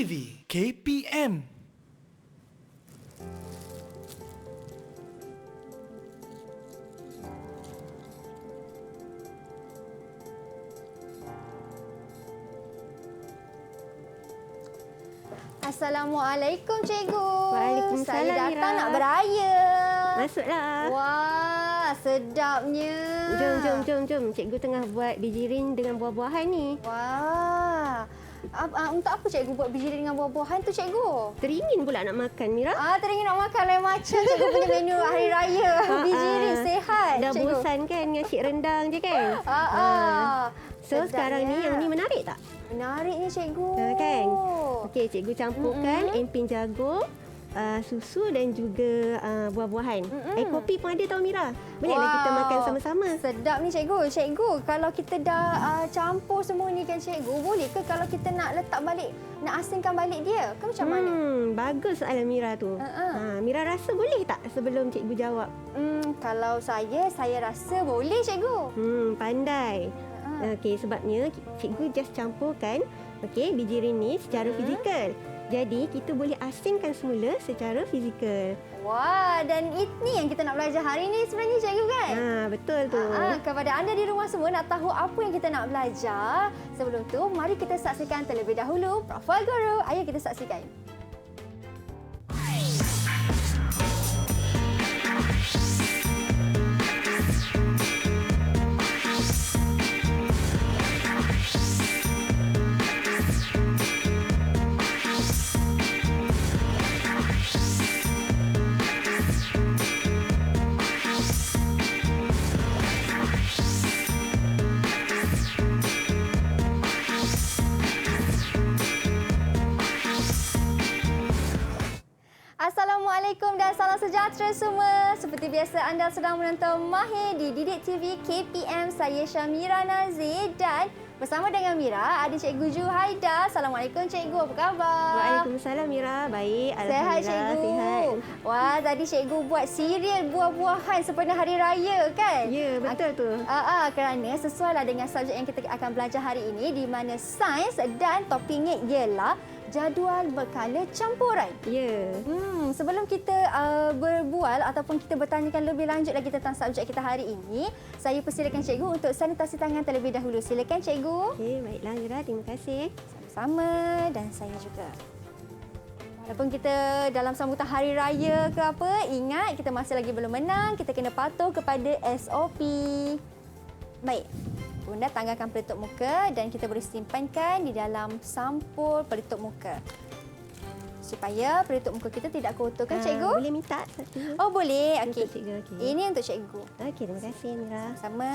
TV KPM. Assalamualaikum cikgu. Waalaikumsalam, Saya datang Mira. nak beraya. Masuklah. Wah, sedapnya. Jom. Cikgu tengah buat bijirin dengan buah-buahan ni. Wah. Untuk apa cikgu buat bijirin dengan buah-buahan tu cikgu? Teringin pula nak makan, Mira. Teringin nak makan lain macam cikgu punya menu hari raya. Bijirin sihat. Dah cikgu. bosan kan dengan cik rendang je kan? So Sedapnya. sekarang ni yang ni menarik tak? Menariknya cikgu. Kan? Okey, cikgu campurkan emping jagung, susu dan juga buah-buahan. Air kopi pun ada tau, Mira. Bolehlah kita makan sama-sama. Sedap ni cikgu. Cikgu, kalau kita dah campur semua ni kan cikgu, boleh ke kalau kita nak letak balik, nak asingkan balik dia? Ke macam mana? Bagus soalan Mira tu. Mira rasa boleh tak sebelum cikgu jawab? Kalau saya rasa boleh cikgu. Pandai. Okey, sebabnya cikgu just campurkan bijirin ni secara fizikal. Jadi kita boleh asingkan semula secara fizikal. Wah, dan ini yang kita nak belajar hari ni sebenarnya cikgu kan? Betul tu. Kepada anda di rumah semua nak tahu apa yang kita nak belajar, sebelum tu mari kita saksikan terlebih dahulu Profil Guru. Ayo kita saksikan. Assalamualaikum dan salam sejahtera semua. Seperti biasa anda sedang menonton Mahir di Didik TV KPM. Saya Syamira Nazir dan bersama dengan Mira ada Cikgu Ju Haida. Assalamualaikum cikgu, apa khabar? Waalaikumsalam, Mira. Baik, Sehat alhamdulillah. cikgu. Sihat. Wah, tadi cikgu buat serial buah-buahan sempena hari raya kan? Ya, betul tu. Kerana sesuailah dengan subjek yang kita akan belajar hari ini, di mana sains dan topiknya ialah jadual berkala campuran. Ya. Sebelum kita berbual ataupun kita bertanyakan lebih lanjut lagi tentang subjek kita hari ini, saya persilakan cikgu untuk sanitasi tangan terlebih dahulu. Silakan cikgu. Okey, baiklah Mira. Terima kasih. Sama-sama, dan saya juga. Walaupun kita dalam sambutan hari raya ke apa, ingat kita masih lagi belum menang, kita kena patuh kepada SOP. Baik. Bunda tanggalkan pelitup muka dan kita boleh simpankan di dalam sampul pelitup muka. Supaya pelitup muka kita tidak kotor kan cikgu? Boleh minta satu? Oh boleh. Okey. Untuk cikgu. Okey. Ini untuk cikgu. Okey, terima kasih Mira. Sama.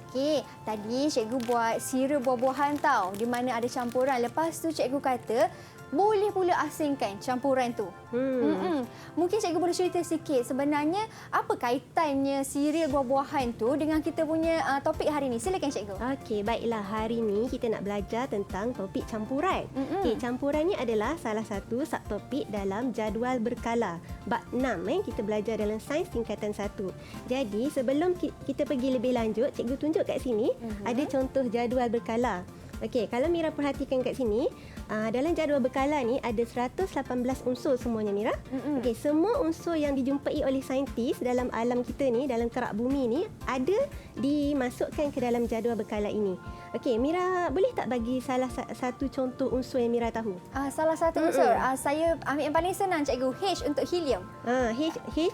Okey, tadi cikgu buat sirup buah-buahan tau, di mana ada campuran. Lepas tu cikgu kata boleh pula asingkan campuran tu. Mungkin cikgu boleh cerita sikit sebenarnya apa kaitannya sirup buah-buahan tu dengan kita punya topik hari ini. Silakan cikgu. Okey, baiklah. Hari ni kita nak belajar tentang topik campuran. Okey, campuran ni adalah salah satu subtopik dalam jadual berkala. Bab 6 kita belajar dalam sains tingkatan 1. Jadi, sebelum kita pergi lebih lanjut, cikgu tunjuk kat sini ada contoh jadual berkala. Okey, kalau Mira perhatikan kat sini, dalam jadual berkala ni ada 118 unsur semuanya, Mira. Okey, semua unsur yang dijumpai oleh saintis dalam alam kita ni, dalam kerak bumi ni, ada dimasukkan ke dalam jadual berkala ini. Okey, Mira boleh tak bagi salah satu contoh unsur yang Mira tahu? Salah satu unsur, saya ambil yang paling senang cikgu, H untuk helium. H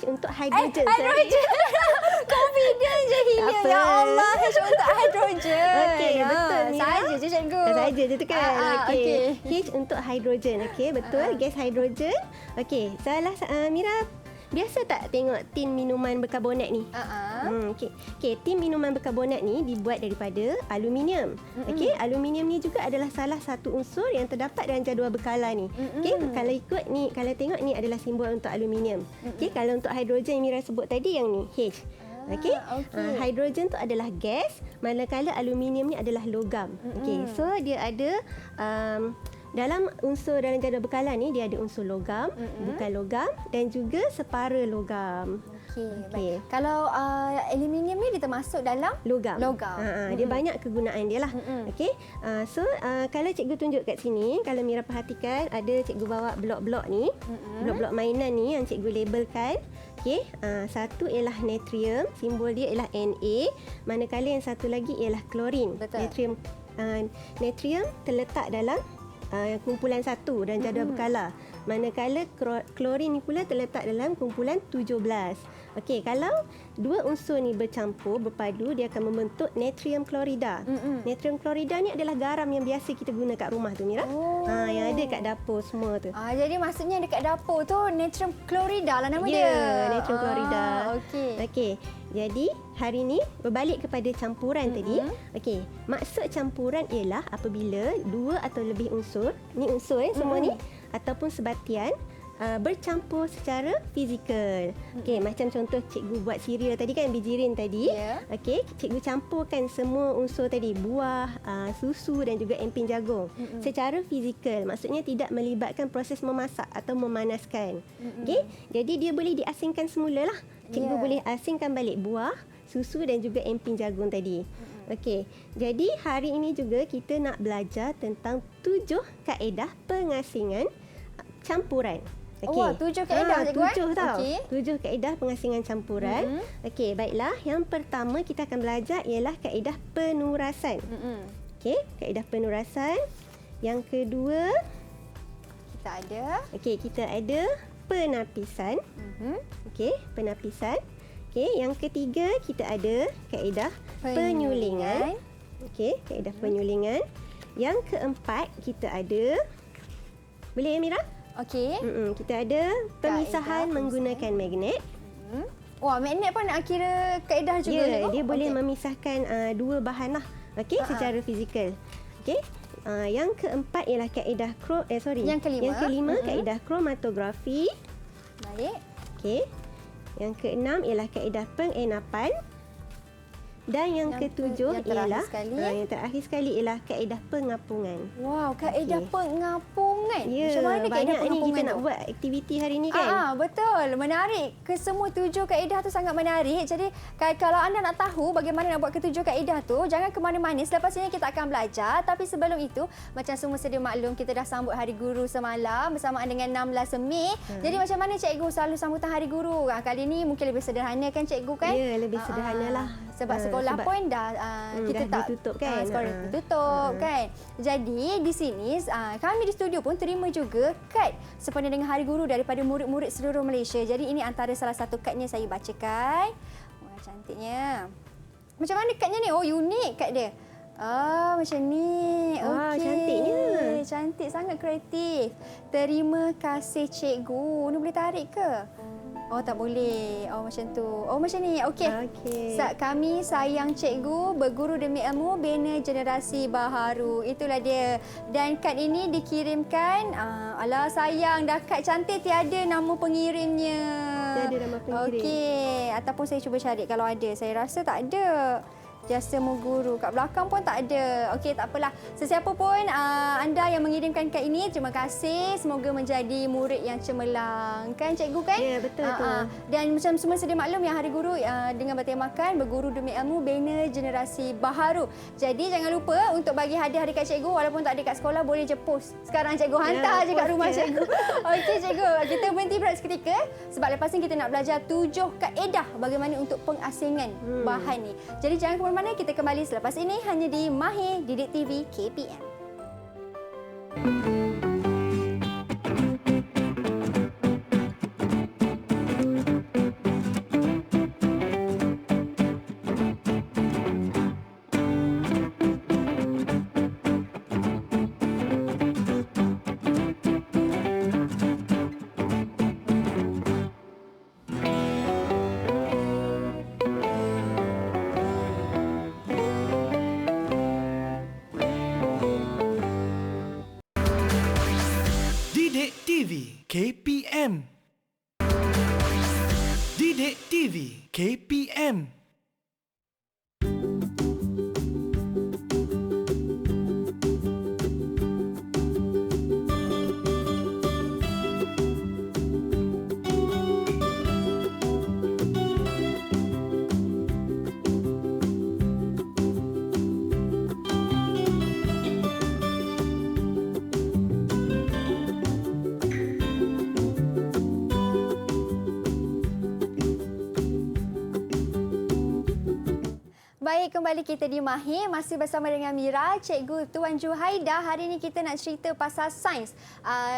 untuk hidrogen. Hidrogen. Confident je helium. Ya Allah, H untuk hidrogen. Okey, betul Mira. Saja je cikgu. Saja je tu kan. Okey. H untuk hidrogen. Okey, betul. Gas hidrogen. Okey, Mira biasa tak tengok tin minuman berkarbonat ni? Okey, tin minuman berkarbonat ni dibuat daripada aluminium. Okey, aluminium ni juga adalah salah satu unsur yang terdapat dalam jadual berkala ni. Okey, kalau ikut ni, kalau tengok ni adalah simbol untuk aluminium. Okey, kalau untuk hidrogen yang Mira sebut tadi yang ni H. Okey. Hidrogen tu adalah gas, manakala aluminium ni adalah logam. Okey, so dia ada dalam unsur dalam jadual berkala ni dia ada unsur logam, bukan logam dan juga separa logam. Okey. Okey. Baik. Kalau aluminium ni dia termasuk dalam Logam. Logam. Dia banyak kegunaan dia lah. Okey. So kalau cikgu tunjuk kat sini, kalau Mira perhatikan ada cikgu bawa blok-blok ni. Blok-blok mainan ni yang cikgu labelkan. Okey. Satu ialah natrium, simbol dia ialah Na, manakala yang satu lagi ialah klorin. Betul. Natrium terletak dalam kumpulan 1 dan jadual berkala. Manakala klorin ni pula terletak dalam kumpulan 17. Okey, kalau dua unsur ni bercampur, berpadu, dia akan membentuk natrium klorida. Natrium klorida ni adalah garam yang biasa kita guna kat rumah tu, Mira. Yang ada kat dapur semua tu. Jadi maksudnya dekat dapur tu natrium klorida lah nama dia. Ya, natrium klorida. Okey. Okey. Jadi, hari ni berbalik kepada campuran tadi. Okey, maksud campuran ialah apabila dua atau lebih unsur, ni unsur semua ni, ataupun sebatian bercampur secara fizikal. Okey, macam contoh cikgu buat cereal tadi kan, bijirin tadi. Okey, cikgu campurkan semua unsur tadi, buah, susu dan juga emping jagung secara fizikal. Maksudnya tidak melibatkan proses memasak atau memanaskan. Okey, jadi dia boleh diasingkan semula lah. Cikgu boleh asingkan balik buah, susu dan juga emping jagung tadi. Okey, jadi hari ini juga kita nak belajar tentang 7 kaedah pengasingan campuran. Wah, 7 kaedah cikgu. 7 tau. Okey. 7 kaedah pengasingan campuran. Okey, baiklah. Yang pertama kita akan belajar ialah kaedah penurasan. Okey, kaedah penurasan. Yang kedua, kita ada penapisan. Okey, penapisan. Okey, yang ketiga kita ada kaedah penyulingan. Okey, kaedah penyulingan. Yang keempat kita ada, boleh ya Mira? Okey. Kita ada pemisahan menggunakan magnet. Wah, magnet pun nak kira kaedah juga. Ya, dia boleh memisahkan dua bahan lah. Okey, secara fizikal. Okey. Yang keempat ialah kaedah Yang kelima, kaedah kromatografi. Baik. Okey. Yang keenam ialah kaedah pengenapan. Dan yang ketujuh ialah yang terakhir sekali ialah kaedah pengapungan. Wow, kaedah pengapungan. Ya, macam mana kaedah pengapungan ni kita tu? nak buat aktiviti hari ni kan? Betul. Menarik. Kesemua 7 kaedah tu sangat menarik. Jadi kalau anda nak tahu bagaimana nak buat ke-7 kaedah tu, jangan ke mana-mana. Selepas ini kita akan belajar. Tapi sebelum itu, macam semua sedia maklum, kita dah sambut Hari Guru semalam bersamaan dengan 16 Mei. Jadi macam mana cikgu selalu sambutan Hari Guru? Kali ini mungkin lebih sederhana kan cikgu kan? Ya, lebih sederhana lah. Sebab sekolah pun dah kita dah tak ditutup kan. Sekolah ditutup kan. Jadi di sini kami di studio pun terima juga kad sempena dengan Hari Guru daripada murid-murid seluruh Malaysia. Jadi ini antara salah satu kadnya, saya bacakan. Wah, cantiknya. Macam mana kadnya ni? Oh, unik kad dia. Macam ni. Wah, okey. cantiknya. Cantik, sangat kreatif. Terima kasih cikgu. Ni boleh tarik ke? Oh, tak boleh. Oh, macam tu. Oh, macam ni. Okey. Kami sayang cikgu, berguru demi ilmu, bina generasi baharu. Itulah dia. Dan kad ini dikirimkan. Alah, sayang. Dah kad cantik, tiada nama pengirimnya. Tiada nama pengirim. Okey. Ataupun saya cuba cari kalau ada. Saya rasa tak ada. Jasa Mengguru. Kat belakang pun tak ada. Okey, tak apalah. Sesiapa pun anda yang mengirimkan kad ini, terima kasih. Semoga menjadi murid yang cemerlang. Kan cikgu kan? Ya, betul tu. Dan macam semua sedia maklum yang Hari Guru dengan bertemakan berguru demi ilmu, bina generasi baharu. Jadi jangan lupa untuk bagi hadiah dekat cikgu, walaupun tak ada kat sekolah, boleh je post. Sekarang cikgu hantar je kat rumah cikgu. Okey cikgu, kita berhenti berehat seketika sebab lepas ni kita nak belajar 7 kaedah bagaimana untuk pengasingan bahan ni. Jadi jangan ke mana-mana, kita kembali selepas ini hanya di Mahir Didik TV KPM. Didik TV KPM. Didik TV KPM. Baik, kembali kita di Mahir. Masih bersama dengan Mira, Cikgu Tuan Juhaida. Hari ini kita nak cerita pasal sains,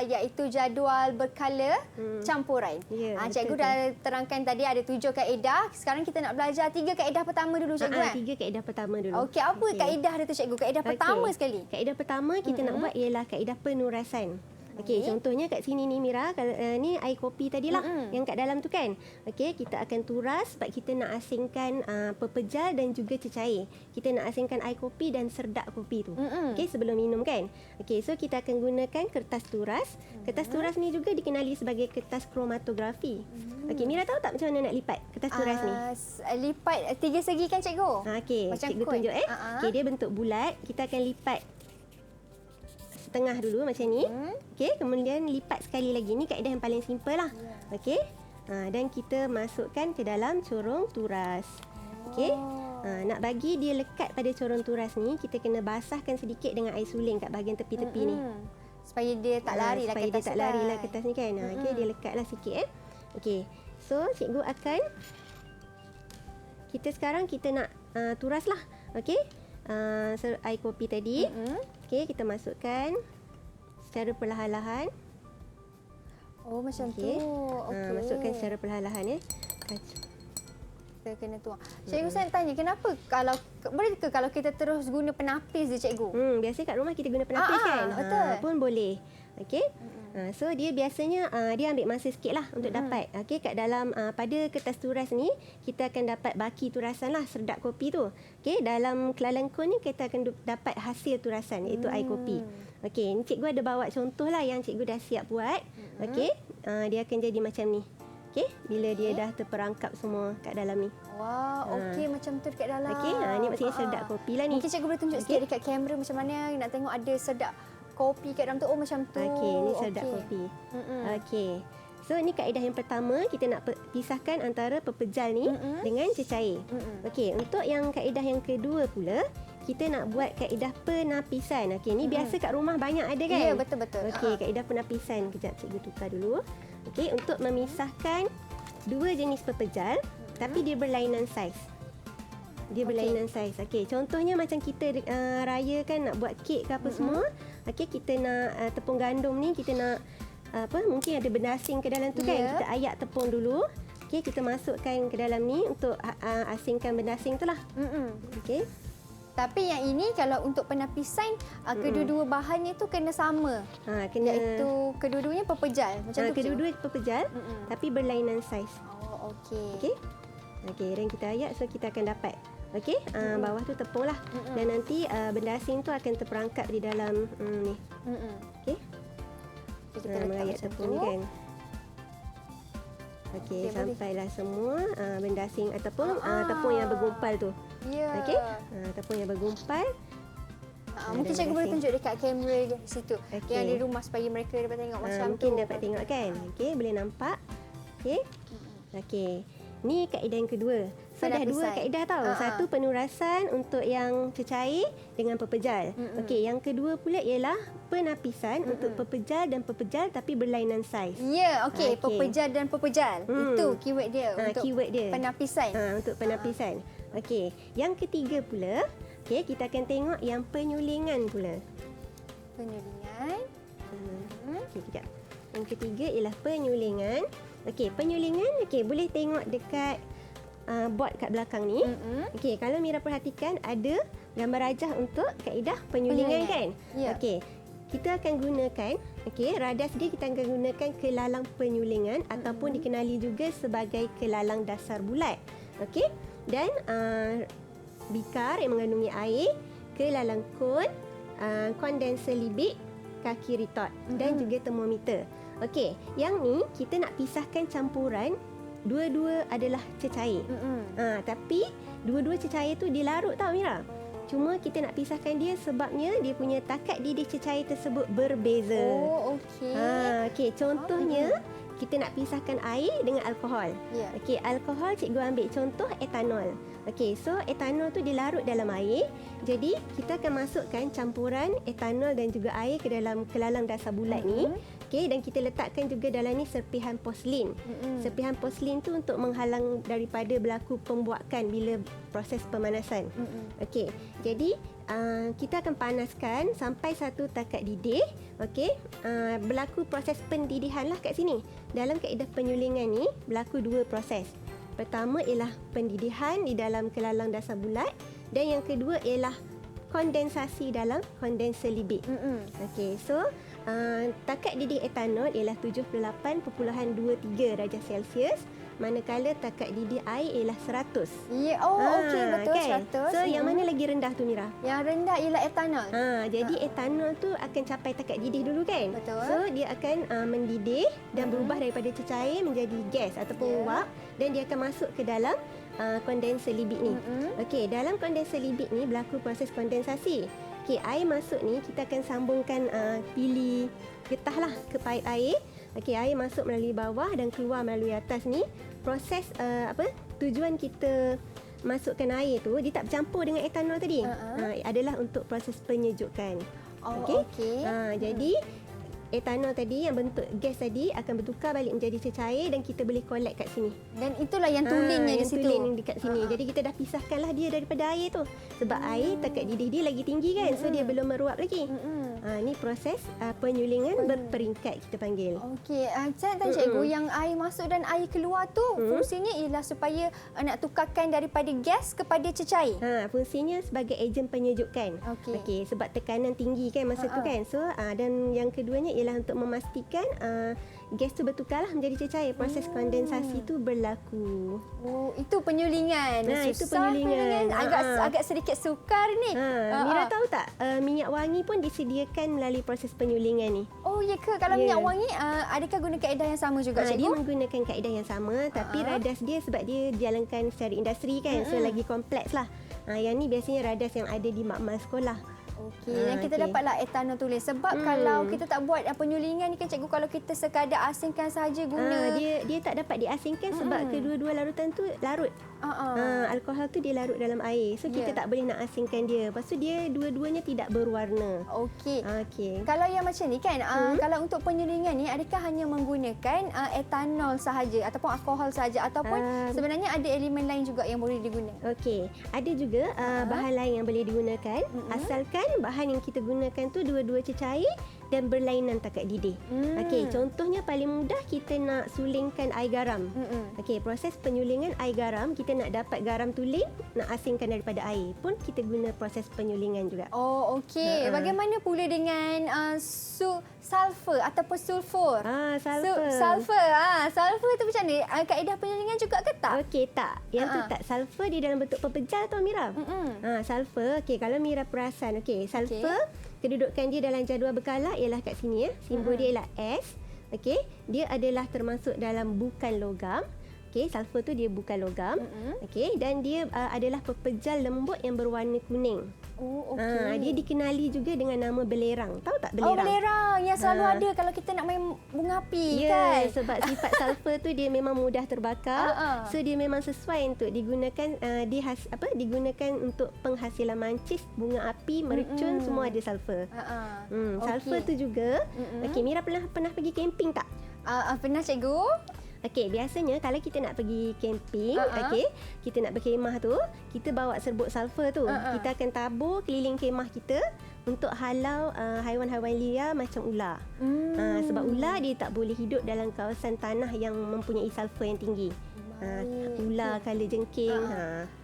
iaitu jadual berkala campuran. Ya, Cikgu betul dah terangkan tadi ada 7 kaedah. Sekarang kita nak belajar 3 kaedah pertama dulu, Cikgu. 3 kaedah pertama dulu. Okey, apa kaedah dia tu, Cikgu? Kaedah pertama sekali. Kaedah pertama kita nak buat ialah kaedah penurasan. Okey, contohnya kat sini ni Mira, kalau ni air kopi tadilah yang kat dalam tu kan. Okey, kita akan turas sebab kita nak asingkan pepejal dan juga cecair. Kita nak asingkan air kopi dan serdak kopi tu. Okey, sebelum minum kan. Okey, so kita akan gunakan kertas turas. Kertas turas ni juga dikenali sebagai kertas kromatografi. Okey, Mira tahu tak macam mana nak lipat kertas turas ni? Lipat 3 segi kan, Cikgu? Okey, Macam cikgu kun. tunjuk Okey, dia bentuk bulat. Kita akan lipat setengah dulu macam ni. Okey, kemudian lipat sekali lagi. Ni kaedah yang paling simple lah. Okey. Dan kita masukkan ke dalam corong turas. Okey. Nak bagi dia lekat pada corong turas ni, kita kena basahkan sedikit dengan air suling kat bahagian tepi-tepi ni. Supaya dia tak lari lah supaya kertas dia tak lari lah kertas ni kan. Okey, dia lekatlah sikit Okey. So, cikgu akan sekarang kita nak turas lah. Okey. Air kopi tadi. Okey, kita masukkan secara perlahan-lahan. Oh, macam tu. Okey. Okey. Masukkan secara perlahan-lahan Kita kena tuang. Cikgu, saya nak tanya, kenapa boleh ke kalau kita terus guna penapis je, Cikgu? Biasa kat rumah kita guna penapis kan? Betul. Pun boleh. Okey. So dia biasanya dia ambil masa sikit lah untuk dapat. Okey, kat dalam pada kertas turas ni kita akan dapat baki turasan lah, serdak kopi tu. Okey, dalam kelalan kon ni kita akan dapat hasil turasan iaitu air kopi. Okey, ni cikgu ada bawa contoh lah yang cikgu dah siap buat. Okey, dia akan jadi macam ni. Okey, bila dia dah terperangkap semua kat dalam ni. Wah, okey, macam tu dekat dalam. Okey, ni maksudnya serdak kopi lah ni. Mungkin cikgu boleh tunjuk sikit dekat kamera macam mana nak tengok ada serdak kopi kat dalam tu. Oh, macam tu. Okey, ni serdak kopi. Okey. So, ni kaedah yang pertama, kita nak pisahkan antara pepejal ni dengan cecair. Okey, untuk yang kaedah yang kedua pula, kita nak buat kaedah penapisan. Okey, ni biasa kat rumah banyak ada kan? Ya, betul-betul. Okey, kaedah penapisan. Kejap cikgu tukar dulu. Okey, untuk memisahkan dua jenis pepejal, tapi dia berlainan saiz. Dia berlainan saiz. Okey, contohnya macam kita raya kan nak buat kek ke apa semua. Okey, kita nak tepung gandum ni, kita nak mungkin ada benda asing ke dalam tu kan. Kita ayak tepung dulu. Okey, kita masukkan ke dalam ni untuk asingkan benda asing tu lah. Okey. Tapi yang ini kalau untuk penapisan, kedua-dua bahannya tu kena sama. Kena iaitu kedua-duanya pepejal. Macam tu. Kedua-dua pepejal tapi berlainan saiz. Oh, okey. Okey. Okey, dan kita ayak so kita akan dapat. Okey, bawah tu tepung lah. Dan nanti benda asing tu akan terperangkap di dalam ni. Okey. Kita mengayak tepung ni kan. Okey, sampailah semua benda asing ataupun tepung yang bergumpal tu. Ya. Okey. Tepung yang bergumpal. Mungkin cikgu boleh tunjuk dekat kamera di situ. Yang di rumah supaya mereka dapat tengok macam tu. Mungkin dapat tengok kan. Okey, boleh nampak. Okey. Okey. Ni kaedah yang kedua. So dah 2 kaedah tau. Satu penurasan untuk yang cecair dengan pepejal. Okey, yang kedua pula ialah penapisan untuk pepejal dan pepejal tapi berlainan saiz. Ya, okey. Pepejal dan pepejal. Itu keyword dia untuk keyword dia. Penapisan. Untuk penapisan. Okey, yang ketiga pula, okey, kita akan tengok yang penyulingan pula. Penyulingan. Okey, kejap. Yang ketiga ialah penyulingan. Okey, penyulingan, okey, boleh tengok dekat board kat belakang ni. Okey, kalau Mira perhatikan ada gambar rajah untuk kaedah penyulingan kan? Ya. Okey, kita akan gunakan, okey, radas dia kita akan gunakan kelalang penyulingan ataupun dikenali juga sebagai kelalang dasar bulat. Okey, dan bikar yang mengandungi air, kelalang kon, kondenser libik, kaki retort dan juga termometer. Okey, yang ni kita nak pisahkan campuran. Dua-dua adalah cecair. Tapi dua-dua cecair tu dilarut tau Mira. Cuma kita nak pisahkan dia sebabnya dia punya takat didih cecair tersebut berbeza. Oh, okey. Okey, contohnya kita nak pisahkan air dengan alkohol. Ya. Okey, alkohol cikgu ambil contoh etanol. Okey, so etanol tu dilarut dalam air. Jadi kita akan masukkan campuran etanol dan juga air ke dalam kelalang dasar bulat ni. Okey, dan kita letakkan juga dalam ni serpihan porselin. Serpihan porselin tu untuk menghalang daripada berlaku pembuakan bila proses pemanasan. Okey, jadi kita akan panaskan sampai satu takat didih. Okey, berlaku proses pendidihan lah kat sini. Dalam kaedah penyulingan ni berlaku 2 proses. Pertama ialah pendidihan di dalam kelalang dasar bulat dan yang kedua ialah kondensasi dalam kondenser libik. Okey, so takat didih etanol ialah 78.23 darjah Celsius, manakala takat didih air ialah 100. Ya, okey, betul, kan? 100. So yang mana lagi rendah tu, Mira? Yang rendah ialah etanol. Jadi etanol tu akan capai takat didih dulu kan? Betul. So dia akan mendidih dan berubah daripada cecair menjadi gas ataupun uap dan dia akan masuk ke dalam kondenser libik ni. Okey, dalam kondenser libik ni berlaku proses kondensasi. Okey, air masuk ni kita akan sambungkan pili getah lah ke paip air. Okey, air masuk melalui bawah dan keluar melalui atas ni. Proses tujuan kita masukkan air tu, dia tak bercampur dengan etanol tadi. Adalah untuk proses penyejukan. Okey. Jadi etanol tadi yang bentuk gas tadi akan bertukar balik menjadi cecair dan kita boleh collect kat sini. Dan itulah yang tulingnya di situ. Tuling dekat sini. Jadi kita dah pisahkanlah dia daripada air tu. Sebab air takat didih dia lagi tinggi kan. So dia belum meruap lagi. Ni proses penyulingan berperingkat kita panggil. Okey, saya nak tanya cikgu, yang air masuk dan air keluar tu fungsinya ialah supaya nak tukarkan daripada gas kepada cecair. Fungsinya sebagai ejen penyejukan. Okey, sebab tekanan tinggi kan masa tu kan. So dan yang keduanya ialah untuk memastikan gas tu bertukarlah menjadi cecair. Proses kondensasi tu berlaku. Oh, itu penyulingan. Itu penyulingan. Agak sedikit sukar ni. Mira tahu tak, minyak wangi pun disediakan melalui proses penyulingan ni. Oh, ya ke? Kalau minyak wangi, adakah guna kaedah yang sama juga, cikgu? Dia menggunakan kaedah yang sama, tapi radas dia sebab dia jalankan secara industri kan, so lagi kompleks lah. Yang ni biasanya radas yang ada di makmal sekolah. Okey, dan kita dapatlah etanol tulis. Sebab kalau kita tak buat penyulingan ni kan cikgu, kalau kita sekadar asingkan sahaja guna. Dia tak dapat diasingkan sebab kedua-dua larutan tu larut. Alkohol tu dia larut dalam air. So kita tak boleh nak asingkan dia. Lepas tu dia dua-duanya tidak berwarna. Okey. Okey. Kalau yang macam ni kan, kalau untuk penyulingan ni adakah hanya menggunakan etanol sahaja ataupun alkohol sahaja ataupun sebenarnya ada elemen lain juga yang boleh digunakan? Okey, ada juga bahan lain yang boleh digunakan asalkan bahan yang kita gunakan tu dua-dua cecair dan berlainan takat didih. Okey, contohnya paling mudah kita nak sulingkan air garam. Okey, proses penyulingan air garam, kita nak dapat garam tuling, nak asingkan daripada air pun kita guna proses penyulingan juga. Oh, okey. Bagaimana pula dengan sulfur ataupun sulfur? Sulfur. Sulfur tu macam mana? Kaedah penyulingan juga ke tak? Okey, tak. Yang tu tak. Sulfur di dalam bentuk pepejal tau, Mira. Sulfur, okey, kalau Mira perasan, okey, sulfur kedudukan dia dalam jadual berkala ialah kat sini ya. Simbol dia ialah S. Okey, dia adalah termasuk dalam bukan logam. Okey, sulfur tu dia bukan logam. Okey, dan dia adalah pepejal lembut yang berwarna kuning. Oh, okey. Dia dikenali juga dengan nama belerang. Tahu tak belerang? Oh, belerang yang selalu ada kalau kita nak main bunga api kan. Sebab sifat sulfur tu dia memang mudah terbakar. So dia memang sesuai untuk digunakan digunakan untuk penghasilan mancis, bunga api, mercun, semua ada sulfur. Sulfur tu juga. Okey, Mira pernah pergi camping tak? Pernah, cikgu. Okey, biasanya kalau kita nak pergi camping, okey, kita nak berkemah tu, kita bawa serbuk sulfur tu. Kita akan tabur keliling kemah kita untuk halau haiwan-haiwan liar macam ular. Sebab ular dia tak boleh hidup dalam kawasan tanah yang mempunyai sulfur yang tinggi. Ular, kalajengking.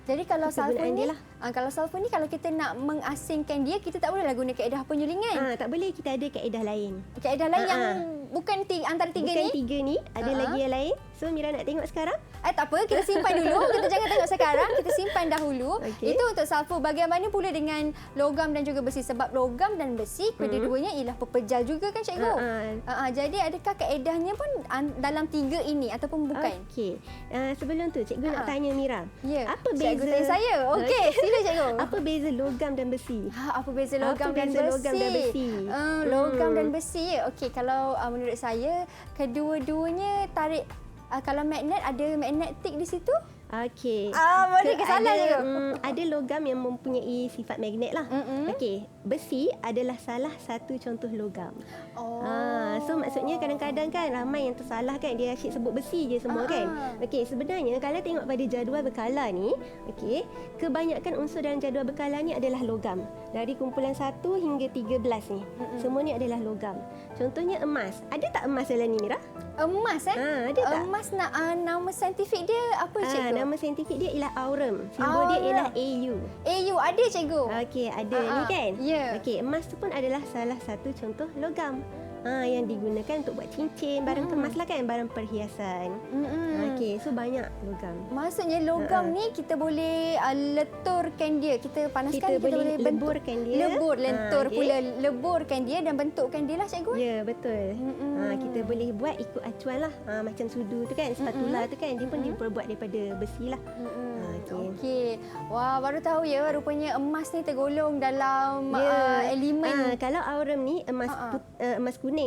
Jadi kalau sulfur ni, kalau kita nak mengasingkan dia, kita tak bolehlah guna kaedah penyulingan. Tak boleh, kita ada kaedah lain. Kaedah lain yang bukan antara tiga ni? Bukan tiga ni, ada lagi yang lain. So Mira nak tengok sekarang? Tak apa, kita simpan dulu. Kita jangan tengok sekarang, kita simpan dahulu. Itu untuk sulfur. Bagaimana pula dengan logam dan juga besi? Sebab logam dan besi, kedua-duanya ialah pepejal juga kan, cikgu? Jadi adakah kaedahnya pun dalam tiga ini ataupun bukan? Okey. Sebelum tu, cikgu nak tanya Mira. Apa beza? Cikgu tanya saya. Okey, sila cikgu. Apa beza logam dan besi? Apa beza logam dan besi? Logam dan besi. Okey, kalau menurut saya, kedua-duanya tarik. Kalau magnet, ada magnetik di situ? Okey. Boleh ke salah ada, je? ada logam yang mempunyai sifat magnet lah. Okey, besi adalah salah satu contoh logam. So maksudnya kadang-kadang kan ramai yang tersalah kan, dia asyik sebut besi je semua kan. Okey, sebenarnya kalau tengok pada jadual berkala ni, okey, kebanyakan unsur dalam jadual berkala ni adalah logam. Dari kumpulan 1 hingga 13 ni. Semua ni adalah logam. Contohnya emas. Ada tak emas dalam ni, Mira? Emas Ada tak? Emas nama saintifik dia apa cikgu? Nama saintifik dia ialah aurum. Simbol dia ialah AU. AU ada cikgu. Okey, ada ni kan? Ya. Okey, emas tu pun adalah salah satu contoh logam. Yang digunakan untuk buat cincin, barang kemas lah kan, barang perhiasan. Okey, so banyak logam. Maksudnya logam ni kita boleh leturkan dia, kita panaskan, Kita boleh leburkan dia. Lentur okey. pula leburkan dia dan bentukkan dia lah cikgu. Ya, betul. Kita boleh buat ikut acuan lah. Macam sudu tu kan, spatula tu kan, dia pun diperbuat daripada besi lah. Okey. Wah, baru tahu ya rupanya emas ni tergolong dalam elemen. Kalau aurum ni emas kuning,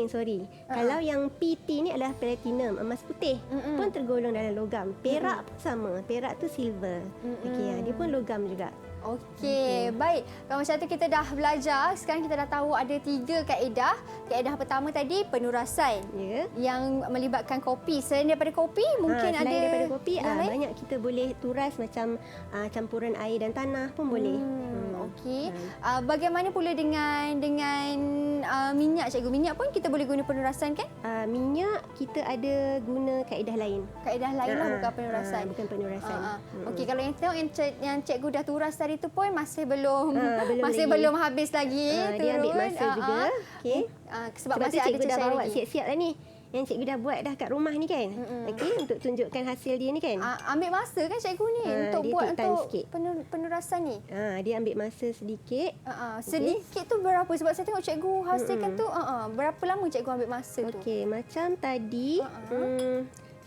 Kalau yang PT ni adalah platinum, emas putih, pun tergolong dalam logam. Perak pun sama. Perak tu silver. Okey, dia pun logam juga. Okey, baik. Kalau macam tu kita dah belajar, sekarang kita dah tahu ada 3 kaedah. Kaedah pertama tadi penurasan. Ya. Yang melibatkan kopi. Selain daripada kopi, mungkin Selain ada daripada kopi, yang lain? banyak kita boleh turas macam campuran air dan tanah pun boleh. Okey. Bagaimana pula dengan minyak cikgu? Minyak pun kita boleh guna penurasan kan? Minyak kita ada guna kaedah lain. Kaedah lain lah bukan penurasan. Bukan penurasan. Okey, kalau yang tengok yang cikgu dah turas tadi tu pun masih belum belum belum habis lagi Dia ambil turun. masa juga. Okey. Sebab tu masih ada cikgu dah cecair bawa lagi. siap-siap lah ni. Yang cikgu dah buat dah kat rumah ni kan. Okey, untuk tunjukkan hasil dia ni kan. Ambil masa kan cikgu ni untuk dia buat take time untuk sikit. penurasan ni. Dia ambil masa sedikit. Sedikit tu berapa? Sebab saya tengok cikgu hasilkan tu berapa lama cikgu ambil masa tu? Okey, macam tadi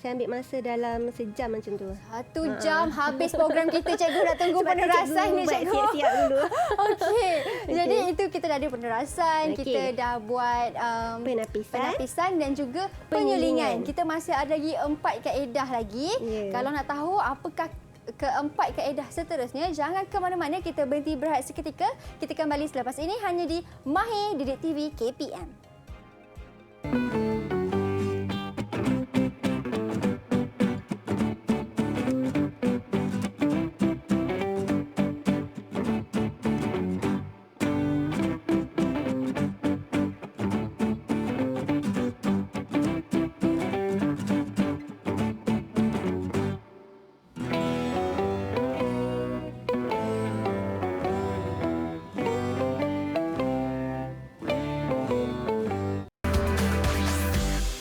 saya ambil masa dalam sejam macam tu. 1 jam habis program kita, cikgu nak tunggu Sebab penurasan ni buat cikgu. siap-siap dulu. Okey. Jadi itu kita dah ada penurasan, Okey. kita dah buat penapisan dan juga penyulingan. Kita masih ada lagi 4 kaedah lagi. Ya. Kalau nak tahu apakah keempat kaedah seterusnya, jangan ke mana-mana, kita berhenti berehat seketika. Kita kembali selepas ini hanya di Mahir Didik TV KPM.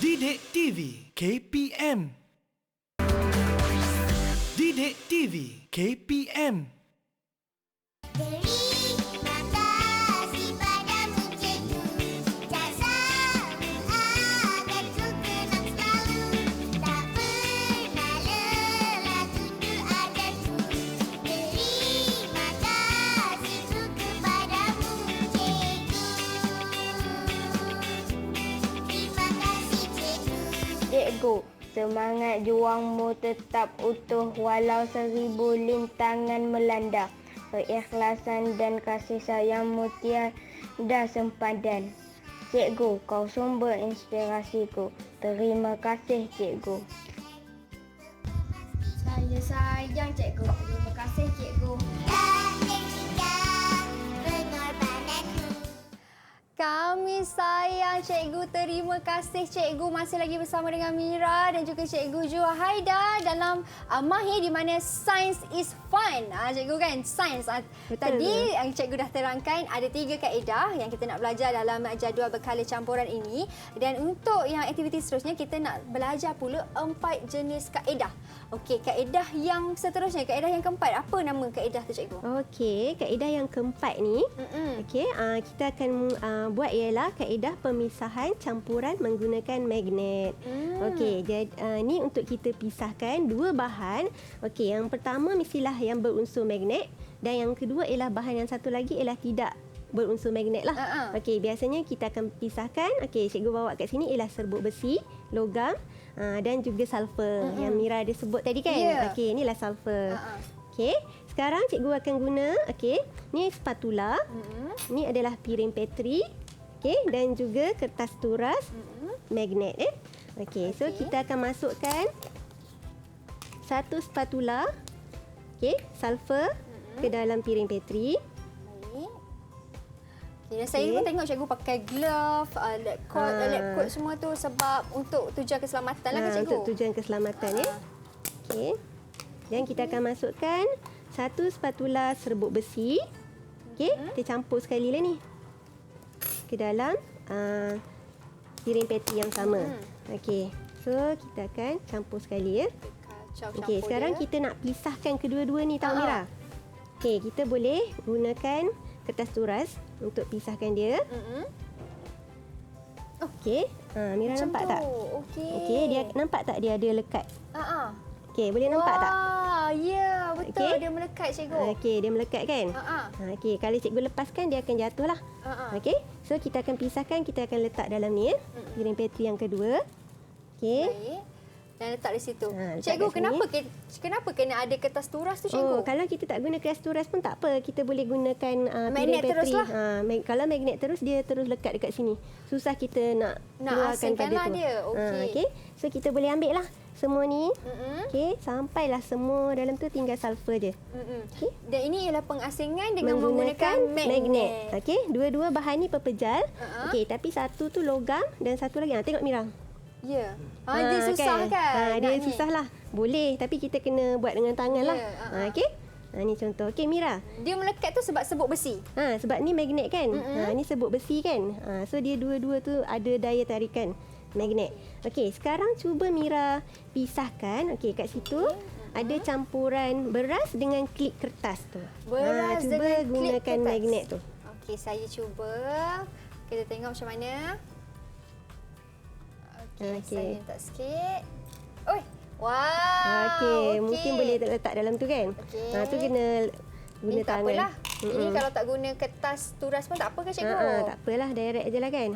Didik TV KPM. Didik TV KPM. Terima kasih padamu cikgu, jasamu akan ku kenang selalu. Tak pernah lelah tunduk ajarku. Terima kasihku kepadamu cikgu. Terima kasih cikgu. Cikgu, semangat juangmu tetap utuh walau 1000 rintangan melanda. Keikhlasan dan kasih sayangmu tiada sempadan. Cikgu, kau sumber inspirasiku. Terima kasih cikgu. Saya sayang cikgu. Terima kasih cikgu. Kami sayang cikgu. Terima kasih cikgu. Masih lagi bersama dengan Mira dan juga cikgu Juhaida dalam Mahir di mana science is fun. Cikgu kan science. Tadi yang cikgu dah terangkan ada 3 kaedah yang kita nak belajar dalam jadual berkala campuran ini. Dan untuk yang aktiviti seterusnya kita nak belajar pula 4 jenis kaedah. Okey, kaedah yang seterusnya, kaedah yang keempat. Apa nama kaedah tu cikgu? Okey, kaedah yang keempat ni, okey, kita akan buat ialah kaedah pemisahan campuran menggunakan magnet. Okey, jadi ni untuk kita pisahkan 2 bahan. Okey, yang pertama mestilah yang berunsur magnet dan yang kedua ialah bahan yang satu lagi ialah tidak berunsur magnet lah. Okey, biasanya kita akan pisahkan. Okey, cikgu bawa kat sini ialah serbuk besi, logam dan juga sulfur yang Mira ada sebut tadi kan. Ya. Okey, inilah sulfur. Okey, sekarang cikgu akan guna, okey, ni spatula. Ni adalah piring Petri. Okey, dan juga kertas turas magnet Okey, so kita akan masukkan satu spatula, okey, sulfur ke dalam piring Petri. Baik. Okay, dan saya pun tengok cikgu pakai glove, lab coat semua tu sebab untuk tujuan keselamatan lah kan cikgu? Untuk tujuan keselamatan Okey. Dan kita akan masukkan satu spatula serbuk besi. Okey, kita campur sekali lah ni ke dalam piring Petri yang sama. Okey. So kita akan campur sekali Kacau Okey, sekarang kita nak pisahkan kedua-dua ni tahu Mira. Okey, kita boleh gunakan kertas turas untuk pisahkan dia. Okey, Mira Macam nampak tu. tak? Okey. Okey, dia nampak tak dia ada lekat? Okey, boleh nampak tak? Ya, betul. Okey. Dia melekat cikgu. Okey, dia melekat kan? Okey, kalau cikgu lepaskan dia akan jatuh lah. Okey, so kita akan pisahkan, kita akan letak dalam ni piring Petri yang kedua. Okey. Baik. Dan letak di situ. Letak Cikgu, kat sini. kenapa kena ada kertas turas tu cikgu? Oh, kalau kita tak guna kertas turas pun tak apa. Kita boleh gunakan Magnet piring terus Petri. lah. Kalau magnet terus, dia terus lekat dekat sini. Susah kita nak keluarkan asingkan pada lah tu. dia. Okey. Okey. So kita boleh ambil lah semua ni. Okey, sampailah semua dalam tu tinggal sulfur je. Okey. Dan ini ialah pengasingan dengan menggunakan magnet. Okey, dua-dua bahan ni pepejal. Okey, tapi satu tu logam dan satu lagi. Tengok Mira. Ya. Dia susah kan? Dia nak ni? susah lah. Boleh, tapi kita kena buat dengan tangan lah. Ya, Okey. Ni contoh. Okey, Mira. Dia melekat tu sebab serbuk besi. Sebab ni magnet kan. Ni serbuk besi kan. So dia dua-dua tu ada daya tarikan magnet. Okey, sekarang cuba Mira pisahkan. Okey, kat situ ada campuran beras dengan klip kertas tu. Beras cuba dengan klip gunakan kertas. magnet tu. Okey, saya cuba. Kita tengok macam mana. Okey, saya letak sikit. Oi. Wow. Okey, mungkin boleh letak dalam tu kan. Okey. Tu kena guna Ini tak tangan. apalah. Ini kalau tak guna kertas turas pun tak apa ke cikgu? Tak apalah, direct je lah kan.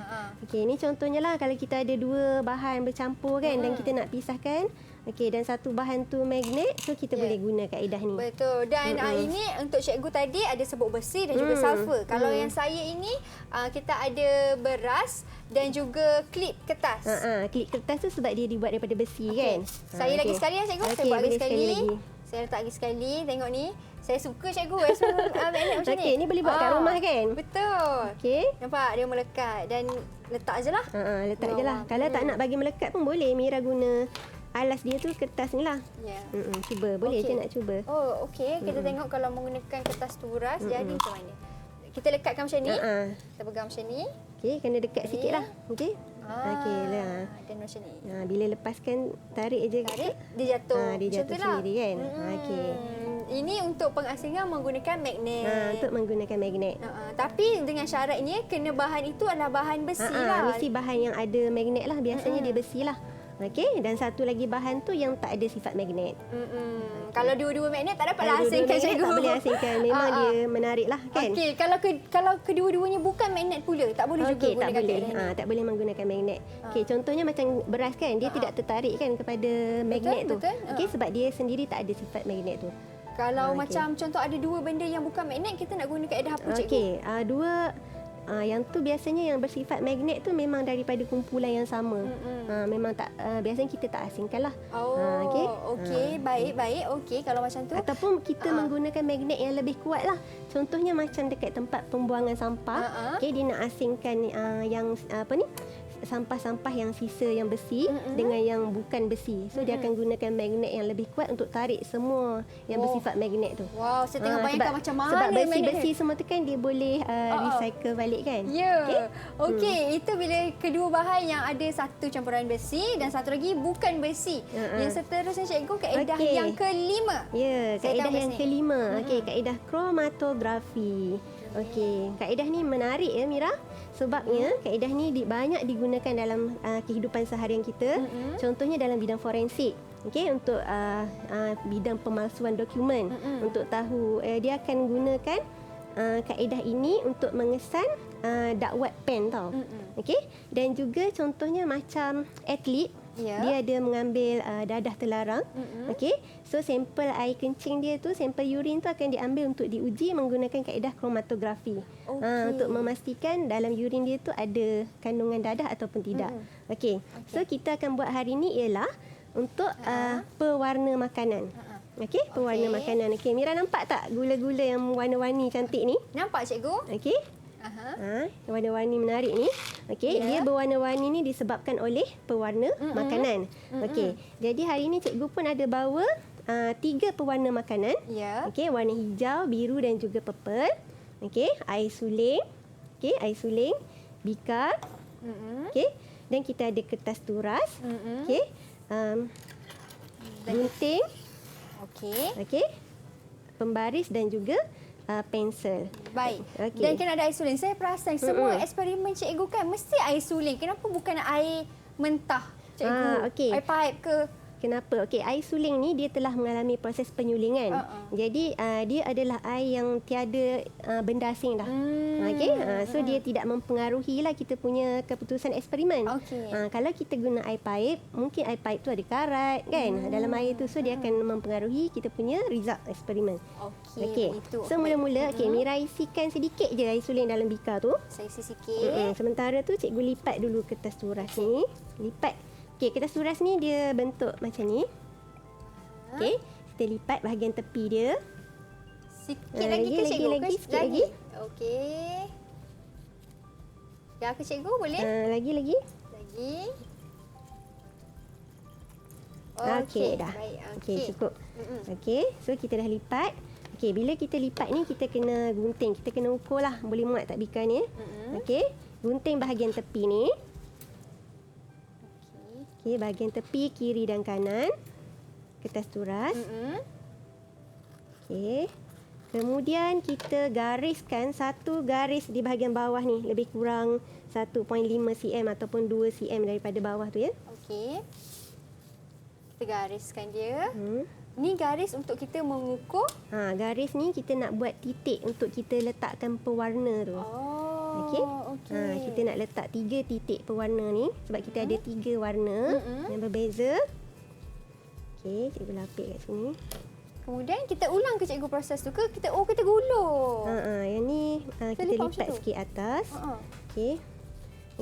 Okey, ni contohnya lah kalau kita ada dua bahan bercampur kan dan kita nak pisahkan. Okey, dan satu bahan tu magnet, so kita boleh guna kaedah ni. Betul. Dan ini untuk cikgu tadi ada serbuk besi dan juga sulfur. Kalau yang saya ini kita ada beras dan juga klip kertas. Klip kertas tu sebab dia dibuat daripada besi kan. Saya lagi sekali ya cikgu. Saya buat lagi boleh sekali. lagi. Saya letak lagi sekali. Tengok ni. Saya suka cikgu magnet macam ni. Okey, ni boleh buat kat rumah kan. Betul. Okey. Nampak dia melekat dan letak je lah. Letak je lah. Kalau tak nak bagi melekat pun boleh. Mira guna alas dia tu kertas ni lah. Ya. Cuba. Boleh je nak cuba. Oh, okey. Kita tengok kalau menggunakan kertas turas jadi macam mana. Kita lekatkan macam ni. Kita pegang macam ni. Okey, kena dekat sikit lah. Okey. Okey lah. Dan macam ni. Bila lepaskan, tarik je. Tarik, dia jatuh. Dia Macam jatuh tu lah. sendiri kan. Okey. Ini untuk pengasingan menggunakan magnet. Untuk menggunakan magnet. Tapi dengan syaratnya kena bahan itu adalah bahan besi lah. Mesti bahan yang ada magnet lah. Biasanya dia besi lah. Okey, dan satu lagi bahan tu yang tak ada sifat magnet. Kalau dua-dua magnet tak dapatlah asingkan cikgu. Tak boleh asingkan. Memang dia menarik lah kan. Okey, kalau kedua-duanya bukan magnet pula, tak boleh juga Okey, tak gunakan boleh. kaedah ni. Tak boleh menggunakan magnet. Okey, contohnya macam beras kan, dia tidak tertarik kan kepada magnet tu. betul. Okey, sebab dia sendiri tak ada sifat magnet tu. Kalau macam contoh ada dua benda yang bukan magnet, kita nak guna kaedah apa cikgu? Okey, dua yang tu biasanya yang bersifat magnet tu memang daripada kumpulan yang sama. Memang tak biasanya kita tak asingkan lah. Okey, baik. Okey, kalau macam tu. Ataupun kita menggunakan magnet yang lebih kuat lah. Contohnya macam dekat tempat pembuangan sampah. Okey, dia nak asingkan yang sampah-sampah yang sisa yang besi dengan yang bukan besi. So dia akan gunakan magnet yang lebih kuat untuk tarik semua yang bersifat magnet tu. Wow, saya tengah bayangkan macam mana sebab magnet besi-besi ni. semua tu kan dia boleh recycle balik kan. Ya. Okey, itu bila kedua bahan yang ada satu campuran besi dan satu lagi bukan besi. Yang seterusnya cikgu kaedah yang kelima. Ya, Saya kaedah tahu yang kat sini. kelima. Okey, kaedah kromatografi. Okey, kaedah ni menarik ya Mira. Sebabnya kaedah ni banyak digunakan dalam kehidupan seharian kita. Contohnya dalam bidang forensik. Okey, untuk bidang pemalsuan dokumen. Untuk tahu dia akan gunakan kaedah ini untuk mengesan dakwat pen tau. Okey. Dan juga contohnya macam atlet, Ya. dia ada mengambil dadah terlarang. Okey. So sampel air kencing dia tu, sampel urin tu akan diambil untuk diuji menggunakan kaedah kromatografi. Untuk memastikan dalam urin dia tu ada kandungan dadah ataupun tidak. Okey. So kita akan buat hari ni ialah untuk pewarna makanan. Okey, pewarna makanan. Okey, Mira nampak tak gula-gula yang warna-warni cantik ni? Nampak cikgu? Okey. Warna-warni menarik ni. Okey, dia berwarna-warni ni disebabkan oleh pewarna makanan. Okey, jadi hari ni cikgu pun ada bawa 3 pewarna makanan. Ya. Okey, warna hijau, biru dan juga purple. Okey, air suling. Okey, air suling, bikar. Okey, dan kita ada kertas turas. Okey, gunting. Okey. Okey, pembaris dan juga pensel. Baik. Okey. Dan kena ada air suling. Saya perasan semua eksperimen cikgu kan mesti air suling. Kenapa bukan air mentah, cikgu? Okey. Air pipe ke? Kenapa? Okey, air suling ni dia telah mengalami proses penyulingan. Jadi dia adalah air yang tiada benda asing dah. Okey, so dia tidak mempengaruhi lah kita punya keputusan eksperimen. Okey. Kalau kita guna air pipe, mungkin air pipe tu ada karat kan dalam air tu, so dia akan mempengaruhi kita punya result eksperimen. Okey. Itu. So mula-mula okey, Mira isikan sedikit je air suling dalam bikar tu. Saya isi sikit. Sementara tu cikgu lipat dulu kertas turas ni. Lipat. Okey, kertas turas ni dia bentuk macam ni. Okey, kita lipat bahagian tepi dia. Sikit lagi ke cikgu? lagi, sikit lagi. Okey. Ya ke cikgu boleh? Lagi. Lagi. Okey dah. Baik. Okey, cukup. Okey, so kita dah lipat. Okey, bila kita lipat ni kita kena gunting. Kita kena ukur lah boleh muat tak bikar ni. Okey, gunting bahagian tepi ni. Okey, bahagian tepi kiri dan kanan kertas turas. Okey. Kemudian kita gariskan satu garis di bahagian bawah ni, lebih kurang 1.5 cm ataupun 2 cm daripada bawah tu ya. Okey. Kita gariskan dia. Ni garis untuk kita mengukur. Garis ni kita nak buat titik untuk kita letakkan pewarna tu. Okey. Kita nak letak 3 titik pewarna ni sebab kita ada 3 warna yang berbeza. Okey, cikgu lapik kat sini. Kemudian kita ulang ke cikgu proses tu ke kita gulung. Yang ni kita lipat lipat macam tu? sikit atas. Okey.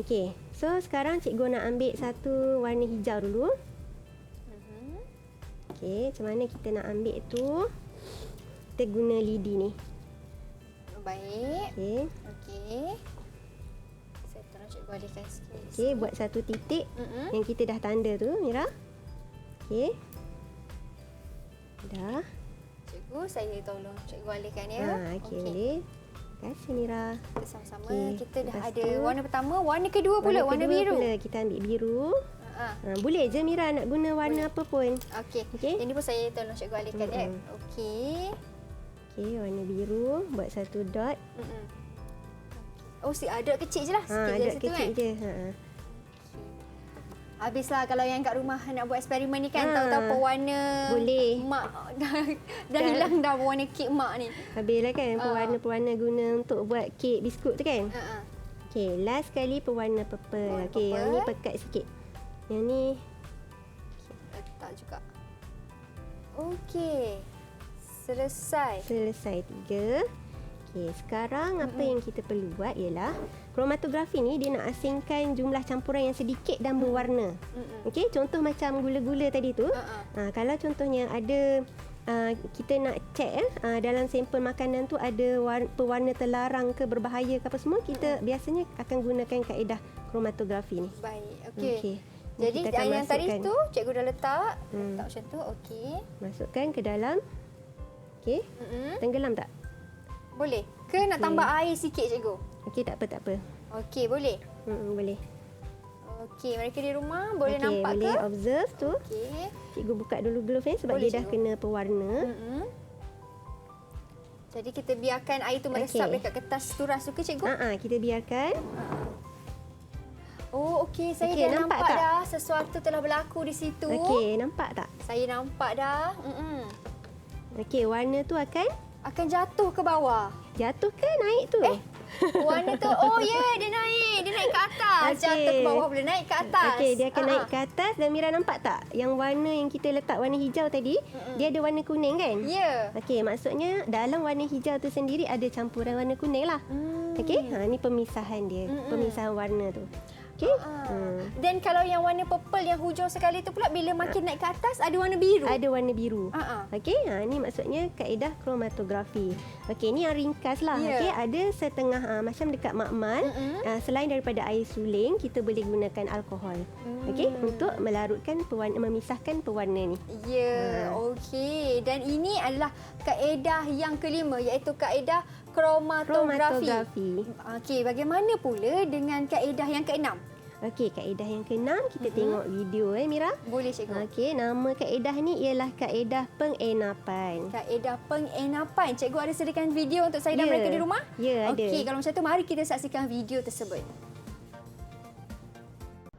Okey. So sekarang cikgu nak ambil satu warna hijau dulu. Okey, macam mana kita nak ambil tu? Kita guna lidi ni. Baik. Okey. Saya tolong cikgu alihkan sikit. Okey, buat satu titik yang kita dah tanda tu, Mira. Okey. Dah. Cikgu, saya tolong cikgu alihkan ya. Okey, boleh. Terima kasih, Mira. Kita sama-sama. Okey, Kita dah lepas ada tu, warna pertama, warna kedua pula, warna kedua biru. Pula kita ambil biru. Boleh je Mira nak guna warna apa pun. Okey. Okey. Ini pun saya tolong cikgu alihkan ya. Okey. Okey, warna biru. Buat satu dot. Oh, dot kecil je lah. Sikit je Dot situ kecil kan. je. Habislah kalau yang kat rumah nak buat eksperimen ni kan, tahu-tahu pewarna Boleh. mak dah hilang dah warna kek mak ni. Habislah kan pewarna-pewarna guna untuk buat kek biskut tu kan. Okey, last sekali pewarna purple. Okey, yang ni pekat sikit. Yang ni Letak juga. Okey. Selesai. 3. Okey, sekarang apa yang kita perlu buat ialah kromatografi ni dia nak asingkan jumlah campuran yang sedikit dan berwarna. Okey, contoh macam gula-gula tadi tu. Kalau contohnya ada kita nak check dalam sampel makanan tu ada pewarna terlarang ke berbahaya ke apa semua, kita biasanya akan gunakan kaedah kromatografi ni. Baik. Okey. Okey. Jadi Kita akan yang tadi masukkan. tu cikgu dah letak. Letak macam tu. Okey. Masukkan ke dalam. Okey. Tenggelam tak? Boleh. Ke nak tambah air sikit cikgu? Okey, tak apa. Okey, boleh. Boleh. Okey, mereka di rumah boleh Okey, nampak boleh ke? observe tu. Okey. Cikgu buka dulu glove ni sebab Boleh, dia dah cikgu. kena pewarna. Jadi kita biarkan air tu meresap Okey. dekat kertas turas tu ke cikgu? Kita biarkan. Oh, okey. Saya Okey, dah nampak nampak tak? dah sesuatu telah berlaku di situ. Okey, nampak tak? Saya nampak dah. Okey, warna tu akan Akan jatuh ke bawah. Jatuh ke naik tu? Warna tu, oh ya, dia naik ke atas. Okey. Jatuh ke bawah boleh naik ke atas. Okey, dia akan naik ke atas dan Mira nampak tak? Yang warna yang kita letak warna hijau tadi, dia ada warna kuning kan? Ya. Okey, maksudnya dalam warna hijau tu sendiri ada campuran warna kuning lah. Okey, ni pemisahan dia. Pemisahan warna tu. Okey. Dan kalau yang warna purple yang hujung sekali tu pula bila makin naik ke atas ada warna biru. Ada warna biru. Ha. Okey, ni maksudnya kaedah kromatografi. Okey, ni yang ringkas lah. Ya. Okey, ada setengah macam dekat makmal, selain daripada air suling, kita boleh gunakan alkohol. Okey, untuk melarutkan memisahkan pewarna ni. Ya, okey. Dan ini adalah kaedah yang kelima iaitu kaedah kromatografi. Okey, bagaimana pula dengan kaedah yang keenam? Okey, kaedah yang keenam kita tengok video Mira. Boleh cikgu. Okey, nama kaedah ni ialah kaedah pengenapan. Kaedah pengenapan. Cikgu ada sediakan video untuk saya dan mereka di rumah? Ya, ada. Okey, kalau macam tu mari kita saksikan video tersebut.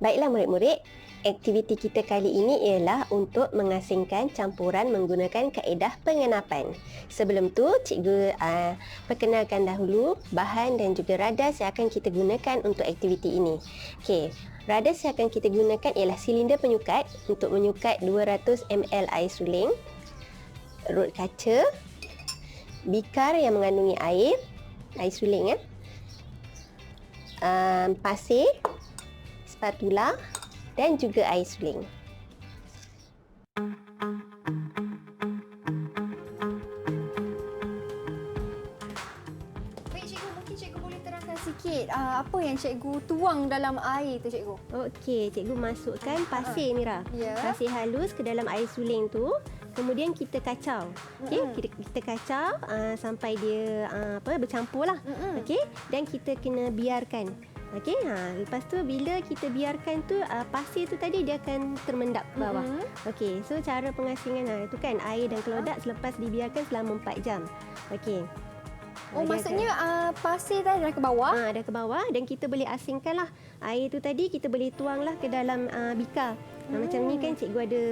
Baiklah murid-murid, aktiviti kita kali ini ialah untuk mengasingkan campuran menggunakan kaedah pengenapan. Sebelum tu, cikgu perkenalkan dahulu bahan dan juga radas yang akan kita gunakan untuk aktiviti ini. Okey, radas yang akan kita gunakan ialah silinder penyukat untuk menyukat 200 ml air suling, rod kaca, bikar yang mengandungi air suling pasir, spatula dan juga air suling. Baik cikgu, mungkin cikgu boleh terangkan sikit apa yang cikgu tuang dalam air tu cikgu? Okey, cikgu masukkan pasir Mira. Ya. Pasir halus ke dalam air suling tu. Kemudian kita kacau. Okey, kita kacau sampai dia bercampur lah. Okey, dan kita kena biarkan. Okey, lepas tu bila kita biarkan tu pasir tu tadi dia akan termendap ke bawah. Okey, so cara pengasingan itu kan air dan kelodak selepas dibiarkan selama 4 jam. Okey. Oh, maksudnya pasir tadi dah ke bawah? Dah ke bawah dan kita boleh asingkanlah air tu tadi, kita boleh tuanglah ke dalam bikar. Macam ni kan cikgu ada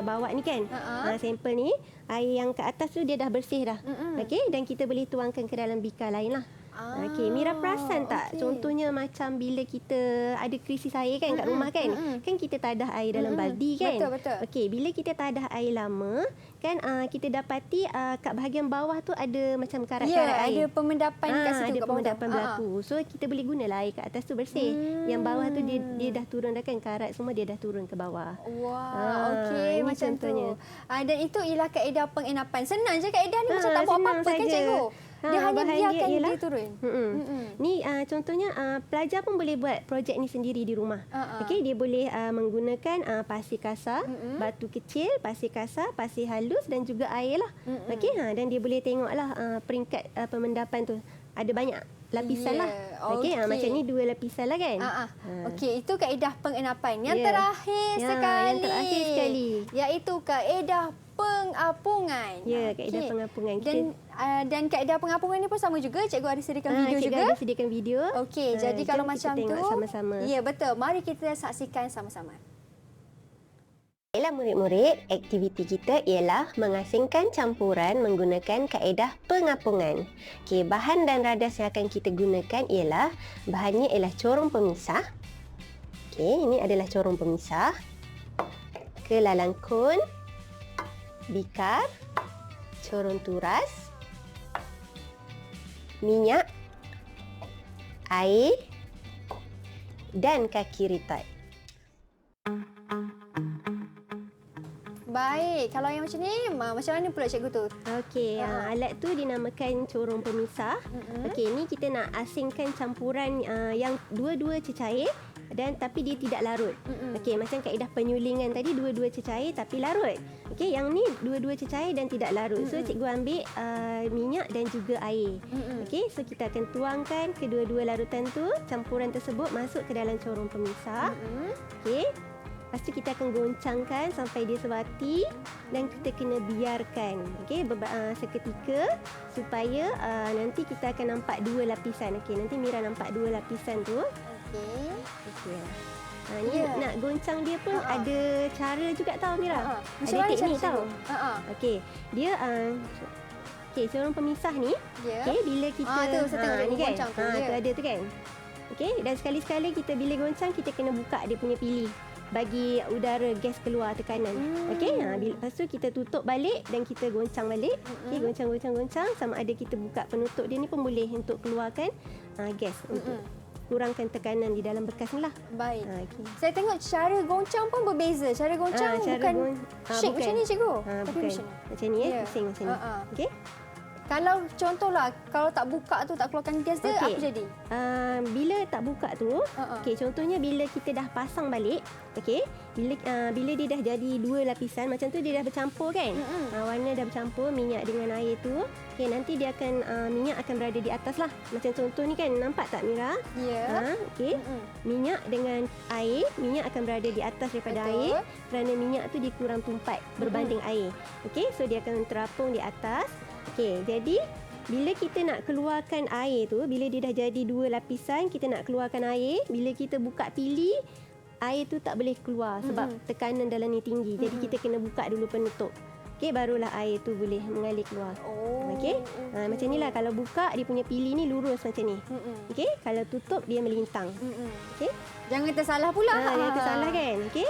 bawa ni kan. Sampel ni, air yang ke atas tu dia dah bersih dah. Okey, dan kita boleh tuangkan ke dalam bikar lain lah. Okey, Mira perasan tak? Contohnya macam bila kita ada krisis air kan kat rumah kan? Kan kita tadah air dalam baldi kan? Betul. Okey, bila kita tadah air lama kan kita dapati kat bahagian bawah tu ada macam karat-karat air. Ada pemendapan kat situ. Ada kat bawah pemendapan tu. berlaku. So kita boleh gunalah air kat atas tu bersih. Yang bawah tu dia dah turun dah kan, karat semua dia dah turun ke bawah. Wah, okey ini macam contohnya. tu. Dan itu ialah kaedah pengenapan. Senang je kaedah ni macam tak buat senang apa-apa kan saja. cikgu? Dia hanya bahan biarkan ialah, dia turun. Ni contohnya pelajar pun boleh buat projek ni sendiri di rumah. Okey, dia boleh menggunakan pasir kasar, batu kecil, pasir kasar, pasir halus dan juga air lah. Okey, dan dia boleh tengoklah peringkat pemendapan tu. Ada banyak lapisan lah. Okey, macam ni 2 lapisan lah kan. Okey, itu kaedah pengenapan. Yang Ya. terakhir sekali. Yang terakhir sekali. Iaitu kaedah pengapungan. Ya, kaedah pengapungan. Dan kaedah pengapungan ni pun sama juga. Cikgu ada sediakan video cikgu juga. ada sediakan video. Okey, jadi kalau jom macam kita tengok tu. sama-sama. Ya, betul. Mari kita saksikan sama-sama. Baiklah murid-murid, aktiviti kita ialah mengasingkan campuran menggunakan kaedah pengapungan. Okey, bahan dan radas yang akan kita gunakan ialah, bahannya ialah corong pemisah. Okey, ini adalah corong pemisah. Kelalang kun, bikar, corong turas, minyak, air dan kaki ritat. Baik, kalau yang macam ni, macam mana pula cikgu tu? Okey, alat tu dinamakan corong pemisah. Okey, ni kita nak asingkan campuran yang dua-dua cecair dan tapi dia tidak larut. Okey, macam kaedah penyulingan tadi dua-dua cecair tapi larut. Okey, yang ni dua-dua cecair dan tidak larut. So cikgu ambil minyak dan juga air. Okey, so kita akan tuangkan kedua-dua larutan tu, campuran tersebut masuk ke dalam corong pemisah. Okey. Lepas tu kita akan goncangkan sampai dia sebati dan kita kena biarkan seketika supaya nanti kita akan nampak 2 lapisan. Okey, nanti Mira nampak 2 lapisan tu. Okey. Ni nak goncang dia pun ada cara juga tau Mira. Macam Ada mana teknik cara tau. cikgu? Okey, dia Okey, corong pemisah ni. Ya. Okey, bila kita tu saya tengok cikgu ni kan. goncang tu, ya. tu ada tu kan. Okey, dan sekali-sekali kita bila goncang kita kena buka dia punya pilih bagi udara gas keluar tekanan. Okey, lepas tu kita tutup balik dan kita goncang balik. Okey, goncang sama ada kita buka penutup dia ni pun boleh untuk keluarkan gas untuk kurangkan tekanan di dalam bekas ni lah. Baik. Okey. Saya tengok cara goncang pun berbeza. Cara goncang bukan shake macam ni cikgu. Tapi bukan. macam ni. Macam ni Ya. pusing macam ni. Okey. Kalau contohlah, kalau tak buka tu, tak keluarkan gas dia, Okey. apa jadi? Bila tak buka tu, okey, contohnya bila kita dah pasang balik, okey, bila dia dah jadi 2 lapisan macam tu, dia dah bercampur kan, warna dah bercampur minyak dengan air tu, okey, nanti dia akan minyak akan berada di atas lah. Macam contoh ni kan, nampak tak Mira? Ya. Okey, minyak dengan air, minyak akan berada di atas daripada Betul. air kerana minyak tu dia kurang tumpat berbanding air. Okey, so dia akan terapung di atas. Okey, jadi bila kita nak keluarkan air tu, bila dia dah jadi 2 lapisan, kita nak keluarkan air, bila kita buka pili, air tu tak boleh keluar sebab tekanan dalam ni tinggi. Jadi kita kena buka dulu penutup. Okey, barulah air tu boleh mengalir keluar. Okey. Macam inilah kalau buka dia punya pili ni lurus macam ni. Okey, kalau tutup dia melintang. Okey. Jangan tersalah pula. Jangan tersalah kan? Okey.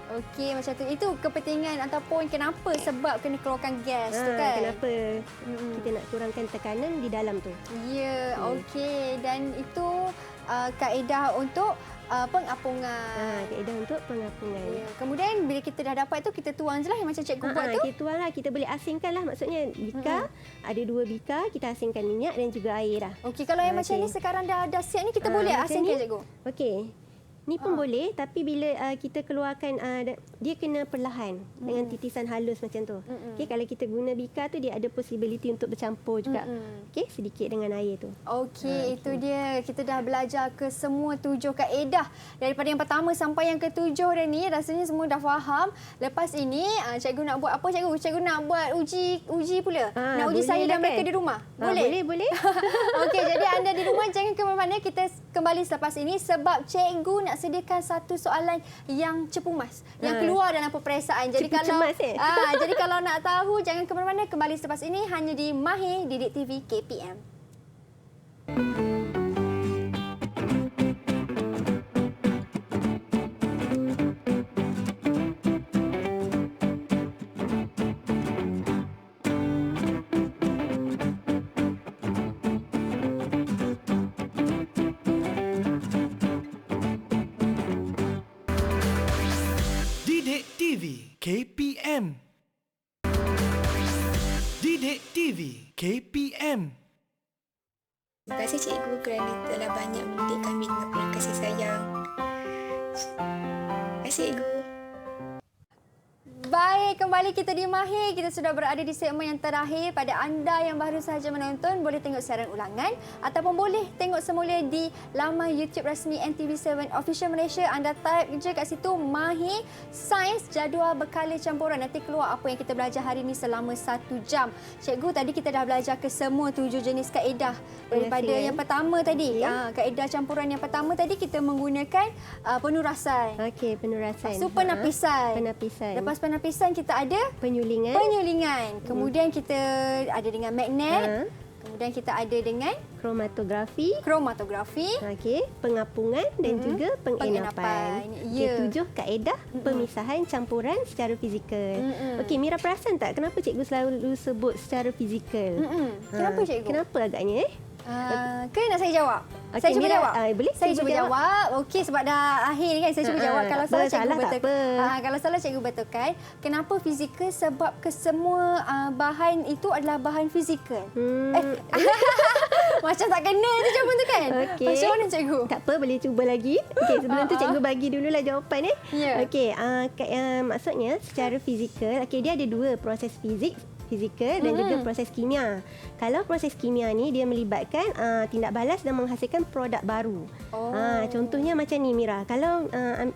Okey, macam tu. Itu kepentingan ataupun kenapa sebab kena keluarkan gas tu kan? Kenapa kita nak kurangkan tekanan di dalam tu? Ya, okey. Dan itu kaedah untuk pengapungan. Kaedah untuk pengapungan. Ya. Kemudian bila kita dah dapat tu, kita tuang je lah yang macam cikgu buat tu. Kita tuang lah. Kita boleh asingkan lah. Maksudnya bika, ada 2 bika, kita asingkan minyak dan juga air lah. Okey, kalau yang macam ni sekarang dah siap ni, kita boleh macam asingkan ni, cikgu? Okey. Ni pun boleh, tapi bila kita keluarkan, dia kena perlahan dengan titisan halus macam tu. Okey, kalau kita guna bika tu, dia ada possibility untuk bercampur juga. Okey, sedikit dengan air tu. Okey, itu dia. Kita dah belajar ke semua 7 kaedah. Daripada yang pertama sampai yang ke-7 dah ni, rasanya semua dah faham. Lepas ini, cikgu nak buat apa cikgu? Cikgu nak buat uji pula. Nak uji saya dan mereka di rumah. Boleh? Boleh. Okey, jadi anda di rumah jangan ke mana-mana. Kita kembali selepas ini sebab cikgu nak sediakan satu soalan yang cepu mas, yang keluar dalam peperiksaan. Jadi Cepu kalau cemas, jadi kalau nak tahu jangan ke mana-mana, kembali selepas ini hanya di Mahir Didik TV KPM. Didik TV KPM. Didik TV KPM. Terima kasih cikgu kerana telah banyak mendidik kami dengan penuh kasih sayang. Terima kasih cikgu. Baik, kembali kita di Mahir. Kita sudah berada di segmen yang terakhir. Pada anda yang baru sahaja menonton, boleh tengok siaran ulangan ataupun boleh tengok semula di laman YouTube rasmi NTV7 Official Malaysia. Anda type je kat situ Mahir Sains Jadual Berkala Campuran. Nanti keluar apa yang kita belajar hari ini selama 1 jam. Cikgu, tadi kita dah belajar ke semua 7 jenis kaedah. Daripada yang pertama tadi, kaedah campuran yang pertama tadi kita menggunakan penurasan. Okey, penurasan. Lepas tu penapisan. Lepas penapisan kita ada penyulingan. Kemudian kita ada dengan magnet. Kemudian kita ada dengan kromatografi. Okey, pengapungan dan juga pengenapan. Ya. Okey, 7 kaedah pemisahan campuran secara fizikal. Okey, Mira perasan tak kenapa cikgu selalu sebut secara fizikal? Kenapa cikgu? Kenapa agaknya? Ke nak saya jawab? Okey, Saya cuba Mira, jawab. boleh Saya cuba cuba jawab. Okey, sebab dah akhir ni kan, saya cuba jawab. Kalau salah cikgu salah tak betulkan. apa. Kalau salah cikgu betulkan. Kenapa fizikal? Sebab kesemua bahan itu adalah bahan fizikal. Macam tak kena tu jawapan tu kan? Okey. Macam mana cikgu? Tak apa, boleh cuba lagi. Okey, sebelum tu cikgu bagi dululah jawapan ni. Ya. Okey, maksudnya secara fizikal, okey, dia ada 2 proses fizikal dan juga proses kimia. Kalau proses kimia ni dia melibatkan tindak balas dan menghasilkan produk baru. Contohnya macam ni Mira. Kalau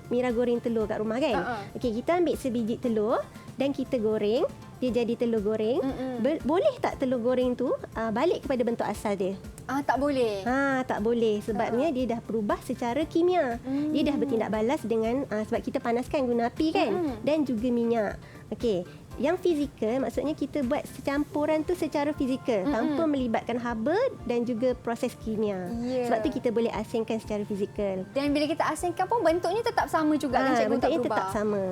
Mira goreng telur kat rumah kan. Okey, kita ambil sebiji telur dan kita goreng, dia jadi telur goreng. Boleh tak telur goreng tu balik kepada bentuk asal dia? Tak boleh. Tak boleh sebabnya dia dah berubah secara kimia. Dia dah bertindak balas dengan sebab kita panaskan guna api kan dan juga minyak. Okey. Yang fizikal maksudnya kita buat campuran tu secara fizikal tanpa melibatkan haba dan juga proses kimia. Ya. Sebab tu kita boleh asingkan secara fizikal. Dan bila kita asingkan pun bentuknya tetap sama juga kan cikgu, bentuknya tak berubah. tetap sama.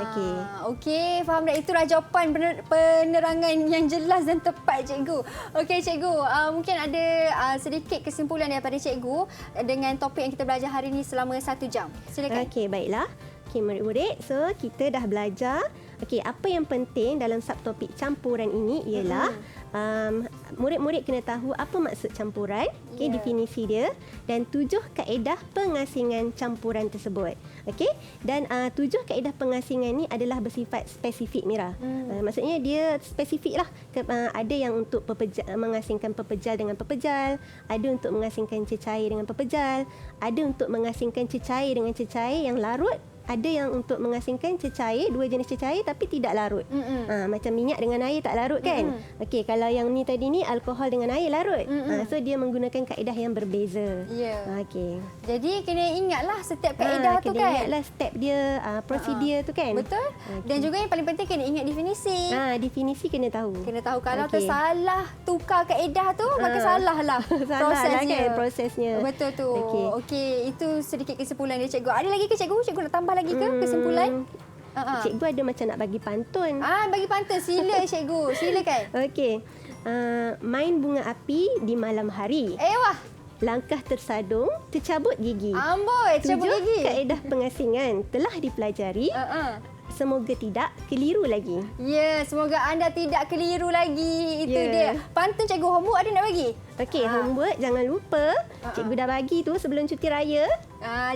Okey. Okey, faham dah. Itulah jawapan penerangan yang jelas dan tepat cikgu. Okey cikgu, mungkin ada sedikit kesimpulan daripada cikgu dengan topik yang kita belajar hari ini selama 1 jam. Silakan. Okey, baiklah. Okey, murid-murid. So, kita dah belajar. Okey, apa yang penting dalam subtopik campuran ini ialah murid-murid kena tahu apa maksud campuran, okey, definisi dia dan 7 kaedah pengasingan campuran tersebut. Okey, dan 7 kaedah pengasingan ni adalah bersifat spesifik, Mira. Maksudnya dia spesifik lah. Ada yang untuk mengasingkan pepejal dengan pepejal, ada untuk mengasingkan cecair dengan pepejal, ada untuk mengasingkan cecair dengan cecair yang larut, ada yang untuk mengasingkan cecair, 2 jenis cecair tapi tidak larut. Macam minyak dengan air tak larut kan? Okey, kalau yang ni tadi ni alkohol dengan air larut. So dia menggunakan kaedah yang berbeza. Ya. Okey. Jadi kena ingatlah setiap kaedah tu kena kan. ingatlah step dia, prosedur tu kan. Betul. Dan juga yang paling penting kena ingat definisi. Definisi kena tahu. Kena tahu kalau Okey. tersalah tukar kaedah tu maka salah lah Salah lah prosesnya. kan prosesnya. Betul tu. Okey. Okey, itu sedikit kesimpulan dia cikgu. Ada lagi ke cikgu? Cikgu nak tambah lagi ke kesimpulan? Cikgu ada macam nak bagi pantun. Bagi pantun sila cikgu. Silakan. Okey. Main bunga api di malam hari. Wah. Langkah tersadung, tercabut gigi. Amboi, cabut 7 gigi. kaedah pengasingan telah dipelajari. Semoga tidak keliru lagi. Ya, semoga anda tidak keliru lagi. Itu Ya. dia. Pantun cikgu, homework ada nak bagi? Okey, homework jangan lupa. Cikgu dah bagi tu sebelum cuti raya.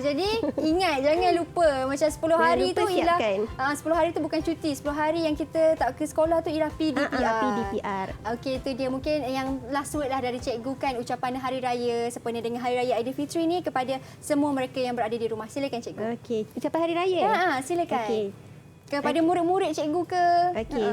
Jadi ingat jangan lupa macam 10 hari lupa tu ialah siapkan. 10 hari tu bukan cuti. 10 hari yang kita tak ke sekolah tu ialah PDPR. PDPR. Okey, itu dia mungkin yang last word lah dari cikgu kan, ucapan hari raya sempena dengan hari raya Aidilfitri ni kepada semua mereka yang berada di rumah. Silakan cikgu. Okey, ucapan hari raya. Silakan. Okey. Kepada murid-murid cikgu ke? Okey,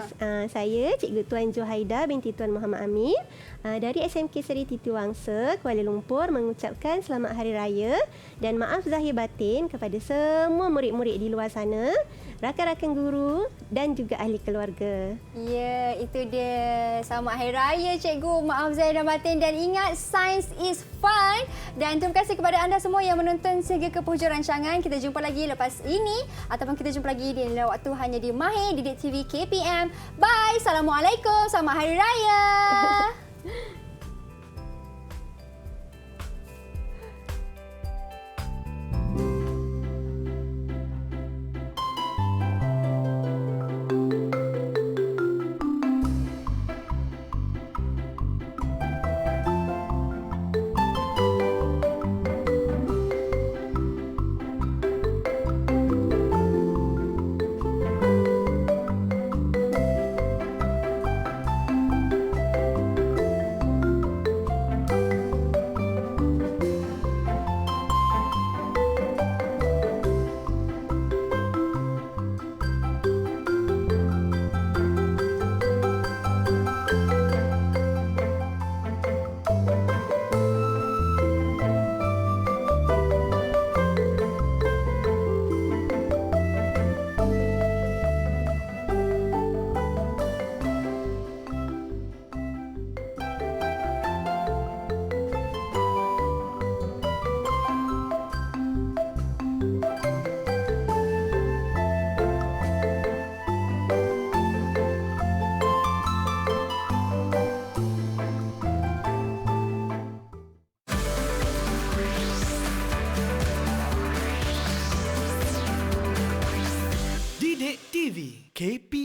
saya Cikgu Tuan Johaida binti Tuan Muhammad Amin dari SMK Seri Titi Wangsa, Kuala Lumpur mengucapkan selamat hari raya dan maaf zahir batin kepada semua murid-murid di luar sana, rakan-rakan guru dan juga ahli keluarga. Ya, itu dia. Selamat Hari Raya cikgu. Maaf zahir dan batin dan ingat science is fun. Dan terima kasih kepada anda semua yang menonton sehingga ke penghujung rancangan. Kita jumpa lagi lepas ini ataupun kita jumpa lagi di lain waktu hanya di Mahir Didik TV KPM. Bye. Assalamualaikum. Selamat Hari Raya. Didik TV KP